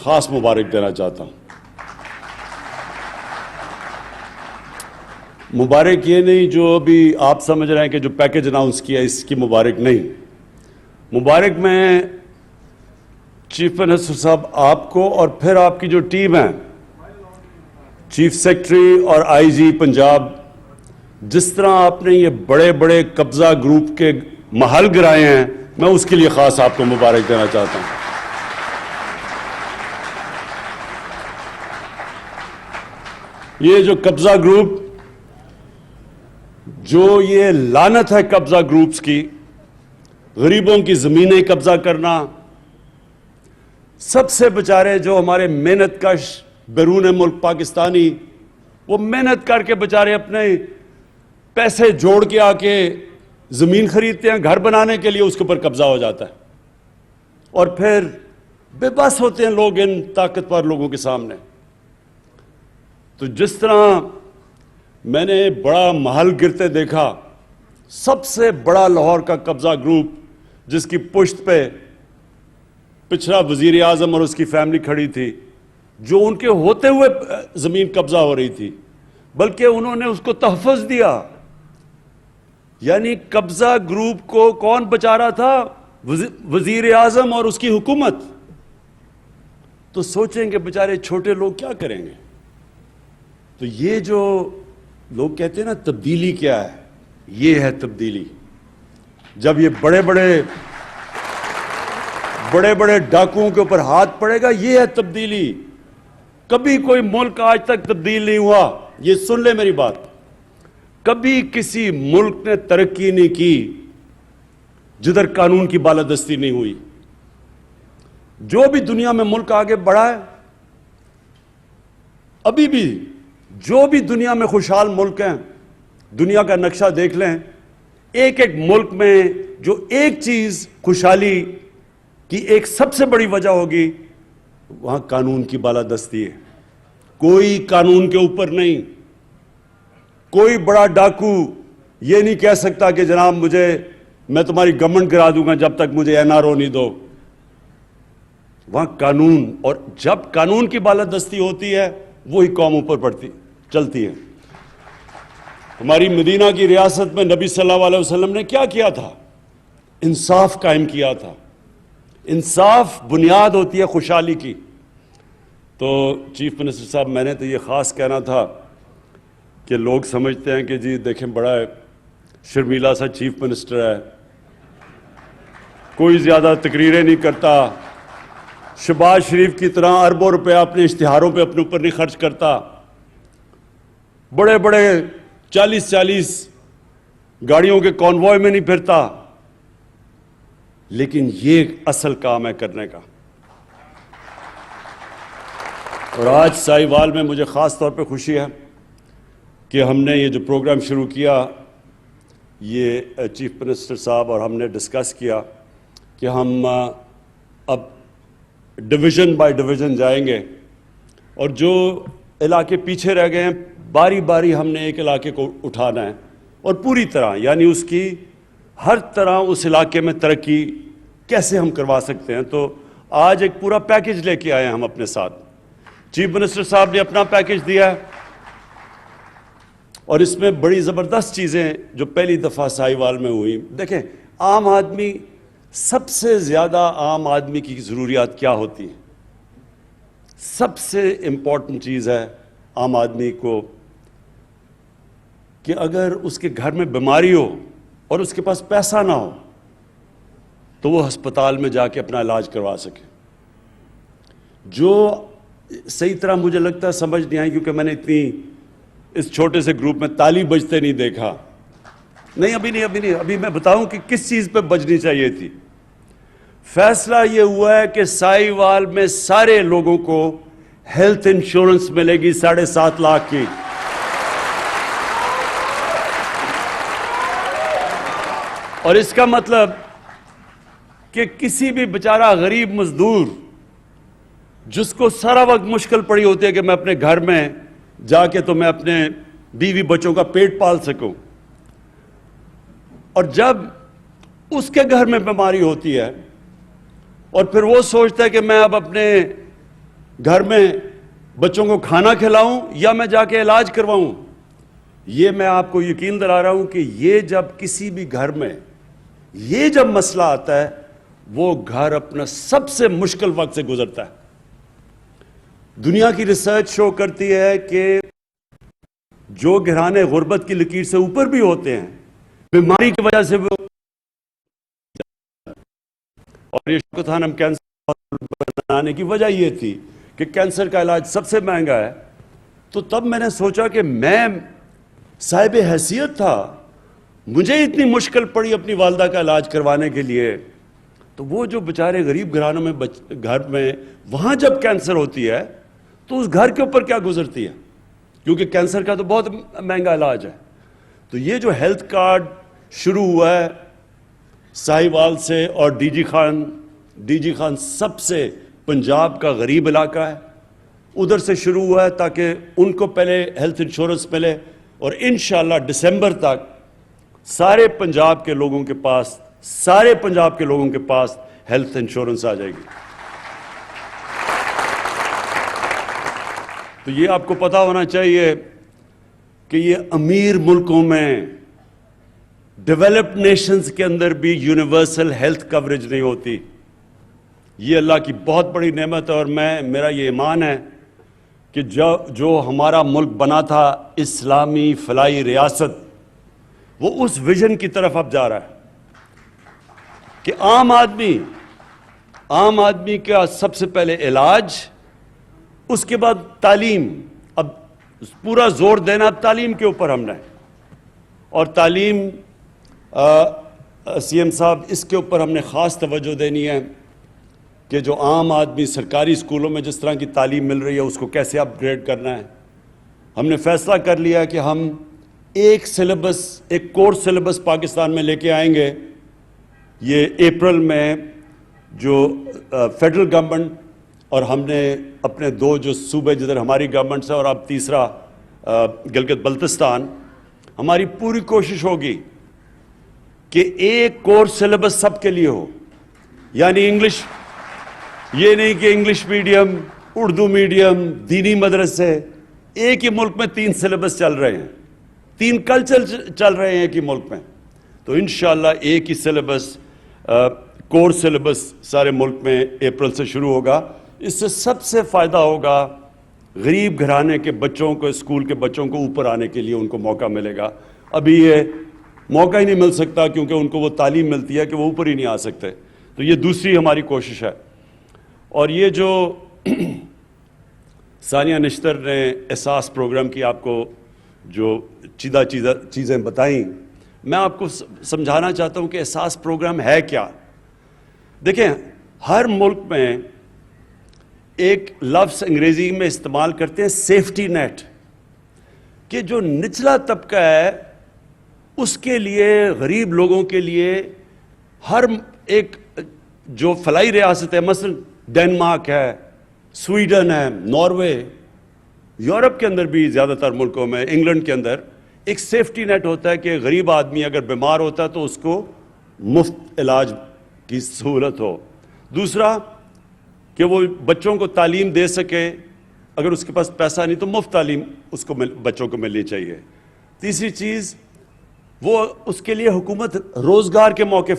خاص مبارک دینا چاہتا ہوں. مبارک یہ نہیں جو ابھی آپ سمجھ رہے ہیں کہ جو پیکج اناؤنس کیا اس کی مبارک نہیں. مبارک میں چیف منسٹر صاحب آپ کو اور پھر آپ کی جو ٹیم ہے, چیف سیکرٹری اور آئی جی پنجاب, جس طرح آپ نے یہ بڑے بڑے قبضہ گروپ کے محل گرائے ہیں, میں اس کے لیے خاص آپ کو مبارک دینا چاہتا ہوں. یہ جو قبضہ گروپ, جو یہ لعنت ہے قبضہ گروپس کی, غریبوں کی زمینیں قبضہ کرنا, سب سے بیچارے جو ہمارے محنت کش بیرون ملک پاکستانی, وہ محنت کر کے بیچارے اپنے پیسے جوڑ کے آ کے زمین خریدتے ہیں گھر بنانے کے لیے, اس کے اوپر قبضہ ہو جاتا ہے اور پھر بے بس ہوتے ہیں لوگ ان طاقتور لوگوں کے سامنے. تو جس طرح میں نے بڑا محل گرتے دیکھا, سب سے بڑا لاہور کا قبضہ گروپ جس کی پشت پہ پچھلا وزیر اعظم اور اس کی فیملی کھڑی تھی, جو ان کے ہوتے ہوئے زمین قبضہ ہو رہی تھی, بلکہ انہوں نے اس کو تحفظ دیا. یعنی قبضہ گروپ کو کون بچا رہا تھا؟ وزیر اعظم اور اس کی حکومت. تو سوچیں کہ بیچارے چھوٹے لوگ کیا کریں گے. تو یہ جو لوگ کہتے ہیں نا تبدیلی کیا ہے, یہ ہے تبدیلی. جب یہ بڑے بڑے ڈاکوؤں کے اوپر ہاتھ پڑے گا, یہ ہے تبدیلی. کبھی کوئی ملک آج تک تبدیل نہیں ہوا. یہ سن لے میری بات, کبھی کسی ملک نے ترقی نہیں کی جدھر قانون کی بالادستی نہیں ہوئی. جو بھی دنیا میں ملک آگے بڑھا ہے, ابھی بھی جو بھی دنیا میں خوشحال ملک ہیں, دنیا کا نقشہ دیکھ لیں, ایک ایک ملک میں جو ایک چیز خوشحالی کی ایک سب سے بڑی وجہ ہوگی, وہاں قانون کی بالادستی ہے. کوئی قانون کے اوپر نہیں. کوئی بڑا ڈاکو یہ نہیں کہہ سکتا کہ جناب میں تمہاری گورنمنٹ گرا دوں گا جب تک مجھے این آر او نہیں دو. وہاں قانون, اور جب قانون کی بالادستی ہوتی ہے وہی قوم اوپر چلتی ہے. ہماری مدینہ کی ریاست میں نبی صلی اللہ علیہ وسلم نے کیا کیا تھا؟ انصاف قائم کیا تھا. انصاف بنیاد ہوتی ہے خوشحالی کی. تو چیف منسٹر صاحب, میں نے تو یہ خاص کہنا تھا کہ لوگ سمجھتے ہیں کہ جی دیکھیں بڑا شرمیلا سا چیف منسٹر ہے, کوئی زیادہ تقریریں نہیں کرتا, شہباز شریف کی طرح اربوں روپے اپنے اشتہاروں پہ اپنے اوپر نہیں خرچ کرتا, بڑے 40 گاڑیوں کے کانوائے میں نہیں پھرتا. لیکن یہ اصل کام ہے کرنے کا. اور آج ساہیوال میں مجھے خاص طور پہ خوشی ہے کہ ہم نے یہ جو پروگرام شروع کیا, یہ چیف منسٹر صاحب اور ہم نے ڈسکس کیا کہ ہم اب ڈویژن بائی ڈویژن جائیں گے, اور جو علاقے پیچھے رہ گئے ہیں باری باری ہم نے ایک علاقے کو اٹھانا ہے, اور پوری طرح یعنی اس کی ہر طرح اس علاقے میں ترقی کیسے ہم کروا سکتے ہیں. تو آج ایک پورا پیکج لے کے آئے ہیں ہم اپنے ساتھ. چیف منسٹر صاحب نے اپنا پیکج دیا ہے, اور اس میں بڑی زبردست چیزیں جو پہلی دفعہ ساہیوال میں ہوئی. دیکھیں, عام آدمی, سب سے زیادہ عام آدمی کی ضروریات کیا ہوتی ہیں؟ سب سے امپورٹنٹ چیز ہے عام آدمی کو کہ اگر اس کے گھر میں بیماری ہو اور اس کے پاس پیسہ نہ ہو تو وہ ہسپتال میں جا کے اپنا علاج کروا سکے. جو صحیح طرح مجھے لگتا ہے سمجھ نہیں آئی, کیونکہ میں نے اتنی اس چھوٹے سے گروپ میں تالی بجتے نہیں دیکھا. نہیں, ابھی میں بتاؤں کہ کس چیز پہ بجنی چاہیے تھی. فیصلہ یہ ہوا ہے کہ ساہیوال میں سارے لوگوں کو ہیلتھ انشورنس ملے گی 7.5 لاکھ کی. اور اس کا مطلب کہ کسی بھی بیچارہ غریب مزدور جس کو سارا وقت مشکل پڑی ہوتی ہے کہ میں اپنے گھر میں جا کے تو میں اپنے بیوی بچوں کا پیٹ پال سکوں, اور جب اس کے گھر میں بیماری ہوتی ہے اور پھر وہ سوچتا ہے کہ میں اب اپنے گھر میں بچوں کو کھانا کھلاؤں یا میں جا کے علاج کرواؤں. یہ میں آپ کو یقین دلا رہا ہوں کہ یہ جب کسی بھی گھر میں یہ جب مسئلہ آتا ہے وہ گھر اپنا سب سے مشکل وقت سے گزرتا ہے. دنیا کی ریسرچ شو کرتی ہے کہ جو گھرانے غربت کی لکیر سے اوپر بھی ہوتے ہیں بیماری کی وجہ سے وہ، اور یہ شوکت خانم کینسر بنانے کی وجہ یہ تھی کہ کینسر کا علاج سب سے مہنگا ہے. تو تب میں نے سوچا کہ میں صاحب حیثیت تھا، مجھے اتنی مشکل پڑی اپنی والدہ کا علاج کروانے کے لیے، تو وہ جو بیچارے غریب گھرانوں میں گھر میں وہاں جب کینسر ہوتی ہے تو اس گھر کے اوپر کیا گزرتی ہے، کیونکہ کینسر کا تو بہت مہنگا علاج ہے. تو یہ جو ہیلتھ کارڈ شروع ہوا ہے ساہیوال سے، اور ڈی جی خان سب سے پنجاب کا غریب علاقہ ہے، ادھر سے شروع ہوا ہے تاکہ ان کو پہلے ہیلتھ انشورنس ملے، اور انشاءاللہ دسمبر تک سارے پنجاب کے لوگوں کے پاس ہیلتھ انشورنس آ جائے گی. تو یہ آپ کو پتا ہونا چاہیے کہ یہ امیر ملکوں میں، ڈیولپڈ نیشنز کے اندر بھی یونیورسل ہیلتھ کوریج نہیں ہوتی. یہ اللہ کی بہت بڑی نعمت ہے، اور میرا یہ ایمان ہے کہ جو ہمارا ملک بنا تھا اسلامی فلاحی ریاست، وہ اس ویژن کی طرف اب جا رہا ہے کہ عام آدمی کا سب سے پہلے علاج، اس کے بعد تعلیم. اب پورا زور دینا اب تعلیم کے اوپر ہم نے، اور تعلیم سی ایم صاحب اس کے اوپر ہم نے خاص توجہ دینی ہے کہ جو عام آدمی سرکاری اسکولوں میں جس طرح کی تعلیم مل رہی ہے اس کو کیسے اپ گریڈ کرنا ہے. ہم نے فیصلہ کر لیا کہ ہم ایک کورس سلیبس پاکستان میں لے کے آئیں گے. یہ اپریل میں جو فیڈرل گورنمنٹ اور ہم نے اپنے دو جو صوبے جدھر ہماری گورنمنٹ سے، اور اب تیسرا گلگت بلتستان، ہماری پوری کوشش ہوگی کہ ایک کورس سلیبس سب کے لیے ہو. یعنی انگلش، یہ نہیں کہ انگلش میڈیم، اردو میڈیم، دینی مدرسے. ایک ہی ملک میں 3 سلیبس چل رہے ہیں، 3 کلچر چل رہے ہیں ایک ہی ملک میں. تو انشاءاللہ ایک ہی سلیبس، کورس سلیبس سارے ملک میں اپریل سے شروع ہوگا. اس سے سب سے فائدہ ہوگا غریب گھرانے کے بچوں کو، اسکول کے بچوں کو اوپر آنے کے لیے ان کو موقع ملے گا. ابھی یہ موقع ہی نہیں مل سکتا کیونکہ ان کو وہ تعلیم ملتی ہے کہ وہ اوپر ہی نہیں آ سکتے. تو یہ دوسری ہماری کوشش ہے. اور یہ جو ثانیہ نشتر نے احساس پروگرام کی آپ کو جو چیزیں بتائیں، میں آپ کو سمجھانا چاہتا ہوں کہ احساس پروگرام ہے کیا. دیکھیں، ہر ملک میں ایک لفظ انگریزی میں استعمال کرتے ہیں سیفٹی نیٹ، کہ جو نچلا طبقہ ہے اس کے لیے، غریب لوگوں کے لیے، ہر ایک جو فلاحی ریاست ہے، مثلا ڈنمارک ہے، سویڈن ہے، ناروے، یورپ کے اندر بھی زیادہ تر ملکوں میں، انگلینڈ کے اندر ایک سیفٹی نیٹ ہوتا ہے کہ غریب آدمی اگر بیمار ہوتا ہے تو اس کو مفت علاج کی سہولت ہو. دوسرا کہ وہ بچوں کو تعلیم دے سکے، اگر اس کے پاس پیسہ نہیں تو مفت تعلیم اس کو بچوں کو ملنی چاہیے. تیسری چیز، وہ اس کے لیے حکومت روزگار کے موقع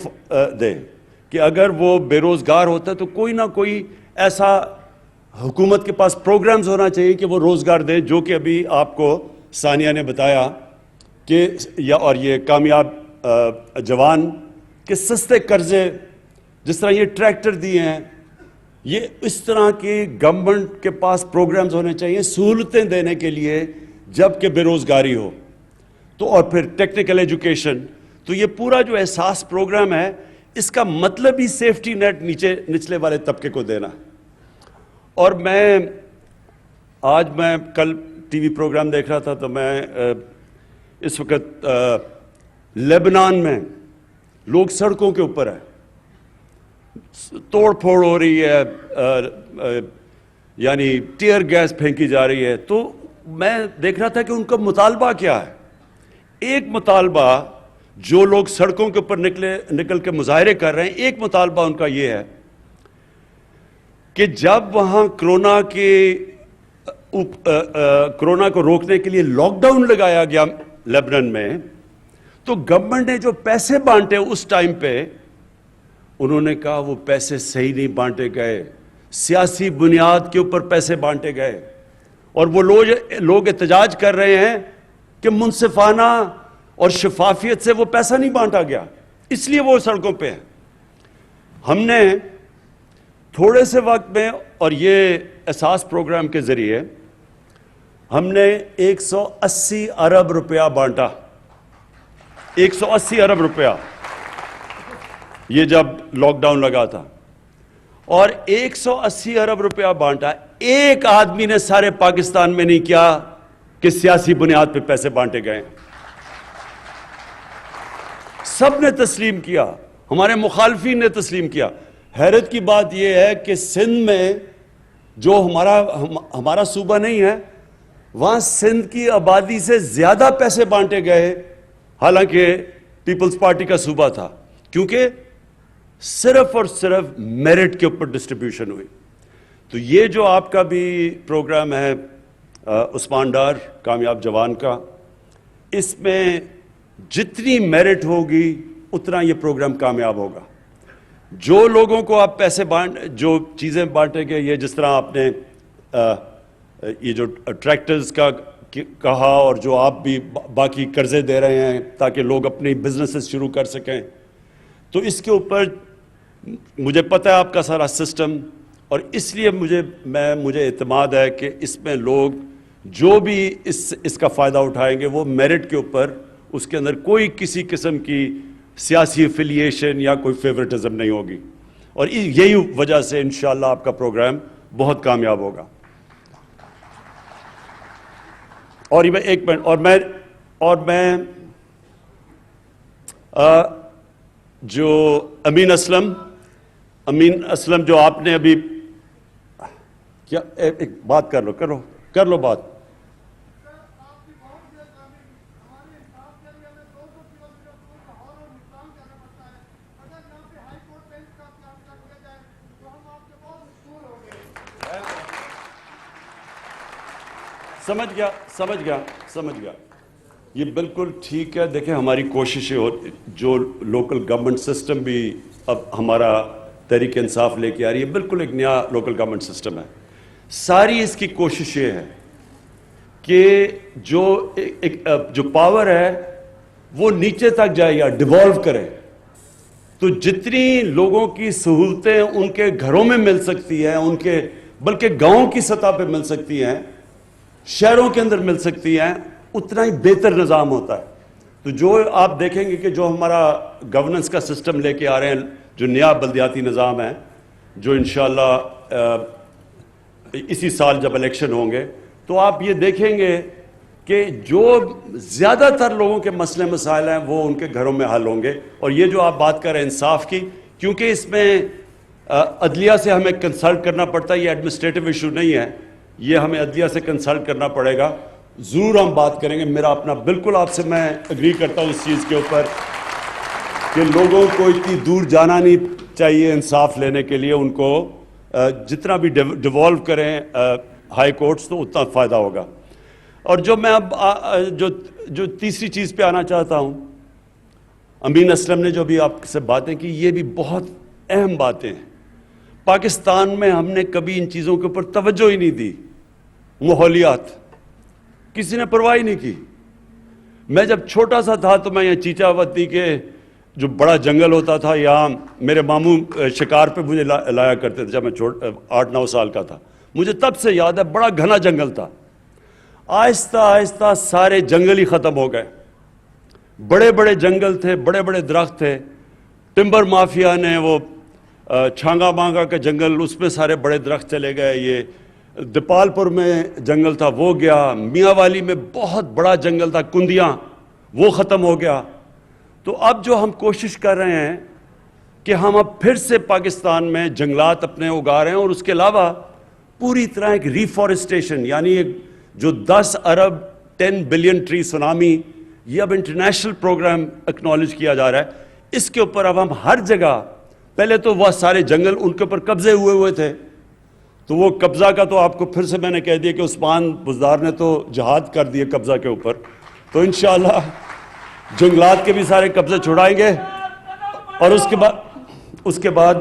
دے کہ اگر وہ بے روزگار ہوتا ہے تو کوئی نہ کوئی ایسا حکومت کے پاس پروگرامز ہونا چاہیے کہ وہ روزگار دے، جو کہ ابھی آپ کو ثانیہ نے بتایا کہ اور یہ کامیاب جوان کے سستے قرضے، جس طرح یہ ٹریکٹر دیے ہیں، یہ اس طرح کی گورنمنٹ کے پاس پروگرامز ہونے چاہیے سہولتیں دینے کے لیے جب کہ بے روزگاری ہو. تو اور پھر ٹیکنیکل ایجوکیشن. تو یہ پورا جو احساس پروگرام ہے اس کا مطلب ہی سیفٹی نیٹ نچلے والے طبقے کو دینا. اور آج میں کل ٹی وی پروگرام دیکھ رہا تھا تو میں اس وقت لیبنان میں لوگ سڑکوں کے اوپر ہیں، توڑ پھوڑ ہو رہی ہے، یعنی ٹیئر گیس پھینکی جا رہی ہے. تو میں دیکھ رہا تھا کہ ان کا مطالبہ کیا ہے. ایک مطالبہ جو لوگ سڑکوں کے اوپر نکل کے مظاہرے کر رہے ہیں، ایک مطالبہ ان کا یہ ہے کہ جب وہاں کرونا کو روکنے کے لیے لاک ڈاؤن لگایا گیا لیبنان میں، تو گورنمنٹ نے جو پیسے بانٹے اس ٹائم پہ، انہوں نے کہا وہ پیسے صحیح نہیں بانٹے گئے، سیاسی بنیاد کے اوپر پیسے بانٹے گئے، اور وہ لوگ احتجاج کر رہے ہیں کہ منصفانہ اور شفافیت سے وہ پیسہ نہیں بانٹا گیا، اس لیے وہ سڑکوں پہ ہیں۔ ہم نے تھوڑے سے وقت میں اور یہ احساس پروگرام کے ذریعے ہم نے 180 ارب روپیہ بانٹا، 180 ارب روپیہ، یہ جب لاک ڈاؤن لگا تھا، اور 180 ارب روپیہ بانٹا۔ ایک آدمی نے سارے پاکستان میں نہیں کیا کہ سیاسی بنیاد پہ پیسے بانٹے گئے، سب نے تسلیم کیا، ہمارے مخالفین نے تسلیم کیا۔ حیرت کی بات یہ ہے کہ سندھ میں جو ہمارا صوبہ نہیں ہے، وہاں سندھ کی آبادی سے زیادہ پیسے بانٹے گئے، حالانکہ پیپلز پارٹی کا صوبہ تھا، کیونکہ صرف اور صرف میرٹ کے اوپر ڈسٹریبیوشن ہوئی۔ تو یہ جو آپ کا بھی پروگرام ہے عثمان ڈار کامیاب جوان کا، اس میں جتنی میرٹ ہوگی اتنا یہ پروگرام کامیاب ہوگا۔ جو لوگوں کو آپ پیسے جو چیزیں بانٹیں گے، یہ جس طرح آپ نے یہ جو ٹریکٹرز کا کہا، اور جو آپ بھی باقی قرضے دے رہے ہیں تاکہ لوگ اپنی بزنسز شروع کر سکیں، تو اس کے اوپر مجھے پتہ ہے آپ کا سارا سسٹم، اور اس لیے مجھے اعتماد ہے کہ اس میں لوگ جو بھی اس کا فائدہ اٹھائیں گے وہ میرٹ کے اوپر، اس کے اندر کوئی کسی قسم کی سیاسی افیلیشن یا کوئی فیورٹزم نہیں ہوگی، اور یہی وجہ سے انشاءاللہ آپ کا پروگرام بہت کامیاب ہوگا۔ اور یہ ایک منٹ، اور میں جو امین اسلم جو آپ نے ابھی کیا، ایک بات کر لو بات۔ سمجھ گیا یہ بالکل ٹھیک ہے۔ دیکھیں ہماری کوششیں، جو لوکل گورنمنٹ سسٹم بھی اب ہمارا تحریک انصاف لے کے آ رہی ہے، بالکل ایک نیا لوکل گورنمنٹ سسٹم ہے۔ ساری اس کی کوشش یہ ہے کہ جو پاور ہے وہ نیچے تک جائے یا ڈیوالو کرے، تو جتنی لوگوں کی سہولتیں ان کے گھروں میں مل سکتی ہیں، بلکہ گاؤں کی سطح پہ مل سکتی ہیں، شہروں کے اندر مل سکتی ہیں، اتنا ہی بہتر نظام ہوتا ہے۔ تو جو آپ دیکھیں گے کہ جو ہمارا گورننس کا سسٹم لے کے آ رہے ہیں، جو نیا بلدیاتی نظام ہے، جو انشاءاللہ اسی سال جب الیکشن ہوں گے، تو آپ یہ دیکھیں گے کہ جو زیادہ تر لوگوں کے مسئلے مسائل ہیں وہ ان کے گھروں میں حل ہوں گے۔ اور یہ جو آپ بات کر رہے ہیں انصاف کی، کیونکہ اس میں عدلیہ سے ہمیں کنسلٹ کرنا پڑتا ہے، یہ ایڈمنسٹریٹو ایشو نہیں ہے، یہ ہمیں عدلیہ سے کنسلٹ کرنا پڑے گا۔ ضرور ہم بات کریں گے، میرا اپنا بالکل آپ سے میں اگری کرتا ہوں اس چیز کے اوپر کہ لوگوں کو اتنی دور جانا نہیں چاہیے انصاف لینے کے لیے، ان کو جتنا بھی ڈیوالو کریں ہائی کورٹس تو اتنا فائدہ ہوگا۔ اور جو میں اب جو تیسری چیز پہ آنا چاہتا ہوں، امین اسلم نے جو بھی آپ سے باتیں کی، یہ بھی بہت اہم باتیں ہیں۔ پاکستان میں ہم نے کبھی ان چیزوں کے اوپر توجہ ہی نہیں دی، ماحولیات کسی نے پرواہ ہی نہیں کی۔ میں جب چھوٹا سا تھا تو میں یہ چیچا وطنی کے جو بڑا جنگل ہوتا تھا، یہاں میرے ماموں شکار پہ مجھے لایا کرتے تھے جب میں 8-9 سال کا تھا، مجھے تب سے یاد ہے بڑا گھنا جنگل تھا۔ آہستہ آہستہ سارے جنگل ہی ختم ہو گئے، بڑے بڑے جنگل تھے، بڑے بڑے درخت تھے، ٹمبر مافیا نے وہ چھانگا مانگا کے جنگل، اس میں سارے بڑے درخت چلے گئے۔ یہ دیپال پور میں جنگل تھا وہ گیا، میاں والی میں بہت بڑا جنگل تھا کندیاں، وہ ختم ہو گیا۔ تو اب جو ہم کوشش کر رہے ہیں کہ ہم اب پھر سے پاکستان میں جنگلات اپنے اگا رہے ہیں، اور اس کے علاوہ پوری طرح ایک ریفارسٹیشن، یعنی ایک جو 10 ارب 10 بلین ٹری سونامی، یہ اب انٹرنیشنل پروگرام اکنالج کیا جا رہا ہے۔ اس کے اوپر اب ہم ہر جگہ، پہلے تو وہ سارے جنگل ان کے اوپر قبضے ہوئے تھے، تو وہ قبضہ کا تو آپ کو پھر سے میں نے کہہ دیا کہ عثمان بزدار نے تو جہاد کر دیے قبضہ کے اوپر، تو انشاءاللہ جنگلات کے بھی سارے قبضے چھڑائیں گے. اور اس کے بعد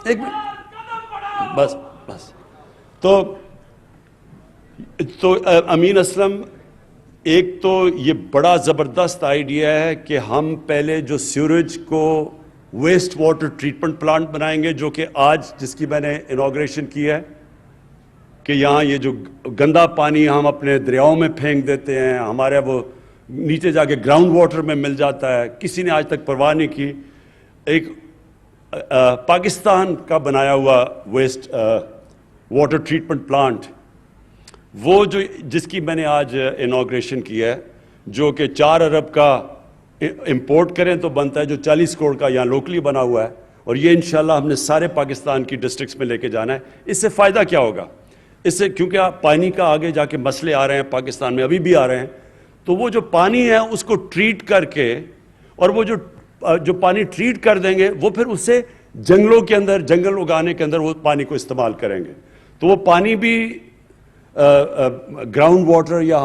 ایک بس تو امین اسلم، ایک تو یہ بڑا زبردست آئیڈیا ہے کہ ہم پہلے جو سیوریج کو ویسٹ واٹر ٹریٹمنٹ پلانٹ بنائیں گے، جو کہ آج جس کی میں نے انوگریشن کی ہے، کہ یہاں یہ جو گندا پانی ہم اپنے دریاؤں میں پھینک دیتے ہیں، ہمارے وہ نیچے جا کے گراؤنڈ واٹر میں مل جاتا ہے، کسی نے آج تک پرواہ نہیں کی. ایک پاکستان کا بنایا ہوا ویسٹ واٹر ٹریٹمنٹ پلانٹ، وہ جس کی میں نے آج انوگریشن کی ہے، جو کہ 4 ارب کا امپورٹ کریں تو بنتا ہے، جو 40 کروڑ کا یہاں لوکلی بنا ہوا ہے. اور یہ انشاءاللہ ہم نے سارے پاکستان کی ڈسٹرکٹس میں لے کے جانا ہے. اس سے فائدہ کیا ہوگا؟ اس سے کیونکہ پانی کا آگے جا کے مسئلے آ رہے ہیں پاکستان میں، ابھی بھی آ رہے ہیں، تو وہ جو پانی ہے اس کو ٹریٹ کر کے، اور وہ جو پانی ٹریٹ کر دیں گے، وہ پھر اس سے جنگلوں کے اندر، جنگل اگانے کے اندر وہ پانی کو استعمال کریں گے. تو وہ پانی بھی گراؤنڈ واٹر یا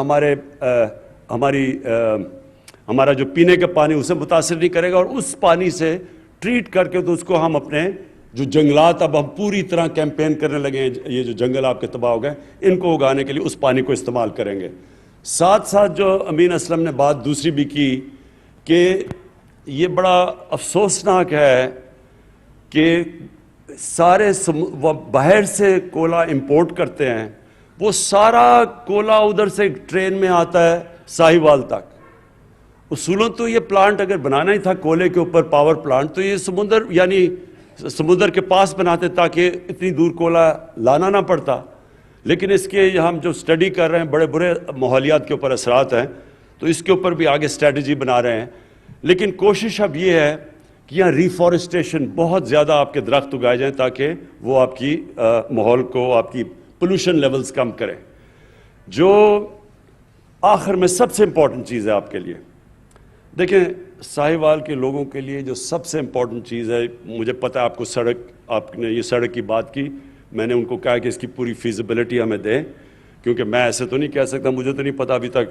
ہمارا جو پینے کا پانی اسے متاثر نہیں کرے گا، اور اس پانی سے ٹریٹ کر کے تو اس کو ہم اپنے جو جنگلات، اب ہم پوری طرح کیمپین کرنے لگے ہیں، یہ جو جنگل آپ کے تباہ ہو گئے ان کو اگانے کے لیے اس پانی کو استعمال کریں گے. ساتھ ساتھ جو امین اسلم نے بات دوسری بھی کی کہ یہ بڑا افسوسناک ہے کہ سارے باہر سے کولا امپورٹ کرتے ہیں، وہ سارا کولا ادھر سے ٹرین میں آتا ہے ساہیوال تک. اصولوں تو یہ پلانٹ اگر بنانا ہی تھا کولے کے اوپر پاور پلانٹ، تو یہ سمندر کے پاس بناتے تاکہ اتنی دور کولا لانا نہ پڑتا. لیکن اس کے ہم جو سٹڈی کر رہے ہیں، بڑے برے ماحولیات کے اوپر اثرات ہیں، تو اس کے اوپر بھی آگے اسٹریٹجی بنا رہے ہیں. لیکن کوشش اب یہ ہے کہ یہاں ریفارسٹیشن بہت زیادہ آپ کے درخت اگائے جائیں تاکہ وہ آپ کی ماحول کو، آپ کی پولوشن لیولز کم کریں. جو آخر میں سب سے امپورٹنٹ چیز ہے آپ کے لیے، دیکھیں ساہیوال کے لوگوں کے لیے جو سب سے امپورٹنٹ چیز ہے، مجھے پتہ ہے آپ کو آپ نے یہ سڑک کی بات کی، میں نے ان کو کہا کہ اس کی پوری فیزیبلٹی ہمیں دیں، کیونکہ میں ایسے تو نہیں کہہ سکتا، مجھے تو نہیں پتہ ابھی تک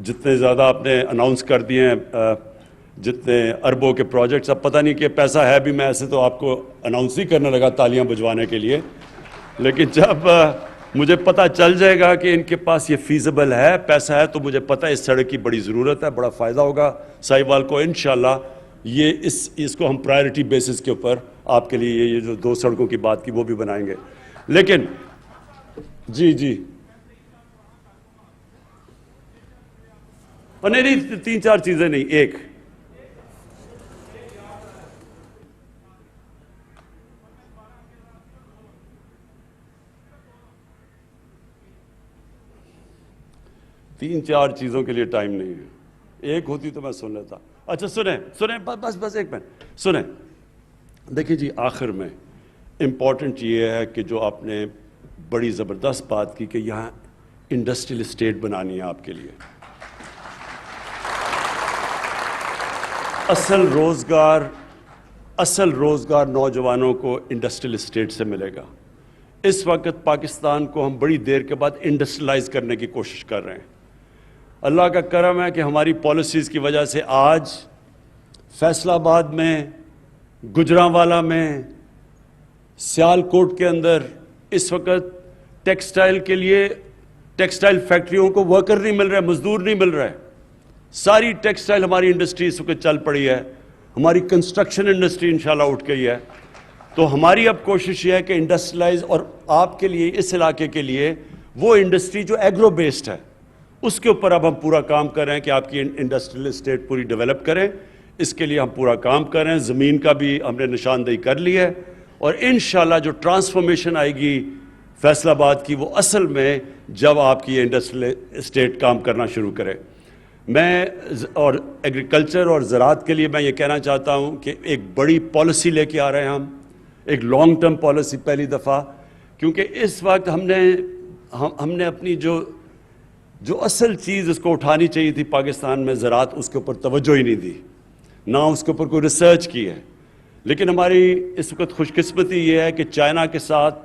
جتنے زیادہ آپ نے اناؤنس کر دیے ہیں، جتنے اربوں کے پروجیکٹس، اب پتہ نہیں کہ پیسہ ہے بھی، میں ایسے تو آپ کو اناؤنس ہی کرنے لگا تالیاں بجوانے کے لیے. لیکن جب مجھے پتہ چل جائے گا کہ ان کے پاس یہ فیزیبل ہے، پیسہ ہے، تو مجھے پتہ ہے اس سڑک کی بڑی ضرورت ہے، بڑا فائدہ ہوگا ساہیوال کو. انشاءاللہ یہ اس کو ہم پرائرٹی بیسس کے اوپر آپ کے لیے یہ جو 2 سڑکوں کی بات کی وہ بھی بنائیں گے. لیکن جی نہیں 3-4 چیزیں نہیں، ایک تین چار چیزوں کے لیے ٹائم نہیں ہے، ایک ہوتی تو میں سن لیتا. اچھا سنیں بس ایک منٹ سنیں. دیکھیں جی، آخر میں امپورٹنٹ یہ ہے کہ جو آپ نے بڑی زبردست بات کی کہ یہاں انڈسٹریل اسٹیٹ بنانی ہے آپ کے لیے. اصل روزگار نوجوانوں کو انڈسٹریل اسٹیٹ سے ملے گا. اس وقت پاکستان کو ہم بڑی دیر کے بعد انڈسٹریلائز کرنے کی کوشش کر رہے ہیں. اللہ کا کرم ہے کہ ہماری پالیسیز کی وجہ سے آج فیصل آباد میں، گجرانوالہ میں، سیالکوٹ کے اندر اس وقت ٹیکسٹائل کے لیے، ٹیکسٹائل فیکٹریوں کو ورکر نہیں مل رہے، مزدور نہیں مل رہے. ساری ٹیکسٹائل ہماری انڈسٹری اس وقت چل پڑی ہے. ہماری کنسٹرکشن انڈسٹری انشاءاللہ اٹھ گئی ہے. تو ہماری اب کوشش یہ ہے کہ انڈسٹریلائز، اور آپ کے لیے، اس علاقے کے لیے وہ انڈسٹری جو ایگرو بیسڈ ہے، اس کے اوپر اب ہم پورا کام کر رہے ہیں کہ آپ کی انڈسٹریل اسٹیٹ پوری ڈیولپ کریں. اس کے لیے ہم پورا کام کر رہے ہیں. زمین کا بھی ہم نے نشاندہی کر لی ہے، اور انشاءاللہ جو ٹرانسفارمیشن آئے گی فیصل آباد کی، وہ اصل میں جب آپ کی انڈسٹریل اسٹیٹ کام کرنا شروع کرے. میں اور ایگریکلچر اور زراعت کے لیے میں یہ کہنا چاہتا ہوں کہ ایک بڑی پالیسی لے کے آ رہے ہیں ہم، ایک لانگ ٹرم پالیسی پہلی دفعہ. کیونکہ اس وقت ہم نے اپنی جو اصل چیز اس کو اٹھانی چاہیے تھی پاکستان میں، زراعت، اس کے اوپر توجہ ہی نہیں دی، نہ اس کے اوپر کوئی ریسرچ کی ہے. لیکن ہماری اس وقت خوش قسمتی یہ ہے کہ چائنا کے ساتھ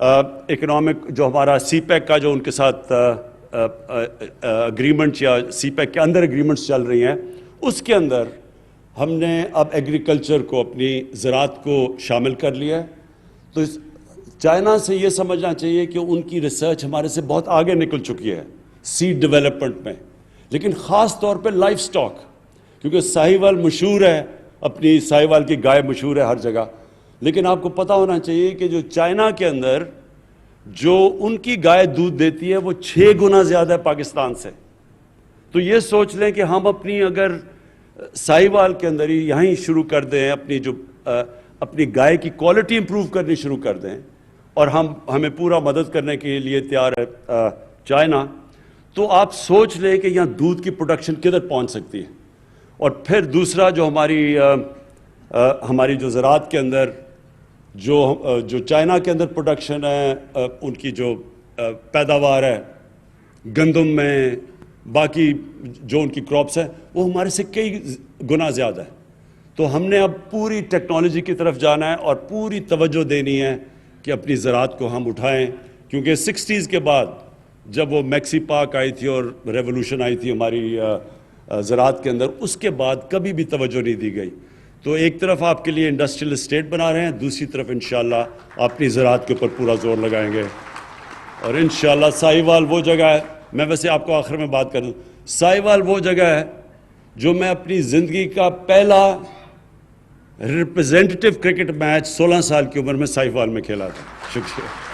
اکنامک جو ہمارا سی پیک کا جو ان کے ساتھ اگریمنٹ یا سی پیک کے اندر اگریمنٹس چل رہی ہیں، اس کے اندر ہم نے اب ایگریکلچر کو، اپنی زراعت کو شامل کر لیا ہے. تو چائنا سے یہ سمجھنا چاہیے کہ ان کی ریسرچ ہمارے سے بہت آگے نکل چکی ہے سیڈ ڈیولپمنٹ میں، لیکن خاص طور پہ لائف سٹاک، کیونکہ ساہیوال مشہور ہے، اپنی ساہیوال کی گائے مشہور ہے ہر جگہ. لیکن آپ کو پتہ ہونا چاہیے کہ جو چائنا کے اندر جو ان کی گائے دودھ دیتی ہے وہ 6 گنا زیادہ ہے پاکستان سے. تو یہ سوچ لیں کہ ہم اپنی اگر ساہیوال کے اندر ہی یہیں شروع کر دیں، اپنی گائے کی کوالٹی امپروو کرنی شروع کر دیں، اور ہمیں پورا مدد کرنے کے لیے تیار ہے چائنا، تو آپ سوچ لیں کہ یہاں دودھ کی پروڈکشن کدھر پہنچ سکتی ہے. اور پھر دوسرا جو ہماری جو زراعت کے اندر جو چائنا کے اندر پروڈکشن ہے، ان کی جو پیداوار ہے گندم میں، باقی جو ان کی کراپس ہیں، وہ ہمارے سے کئی گنا زیادہ ہے. تو ہم نے اب پوری ٹیکنالوجی کی طرف جانا ہے اور پوری توجہ دینی ہے کہ اپنی زراعت کو ہم اٹھائیں، کیونکہ 60s کے بعد جب وہ میکسی پاک آئی تھی اور ریولوشن آئی تھی ہماری زراعت کے اندر، اس کے بعد کبھی بھی توجہ نہیں دی گئی. تو ایک طرف آپ کے لیے انڈسٹریل اسٹیٹ بنا رہے ہیں، دوسری طرف انشاءاللہ اپنی زراعت کے اوپر پورا زور لگائیں گے. اور انشاءاللہ ساہیوال وہ جگہ ہے، میں ویسے آپ کو آخر میں بات کر دوں، ساہیوال وہ جگہ ہے جو میں اپنی زندگی کا پہلا ریپریزنٹیٹیو کرکٹ میچ 16 سال کی عمر میں ساہیوال میں کھیلا تھا. شکریہ.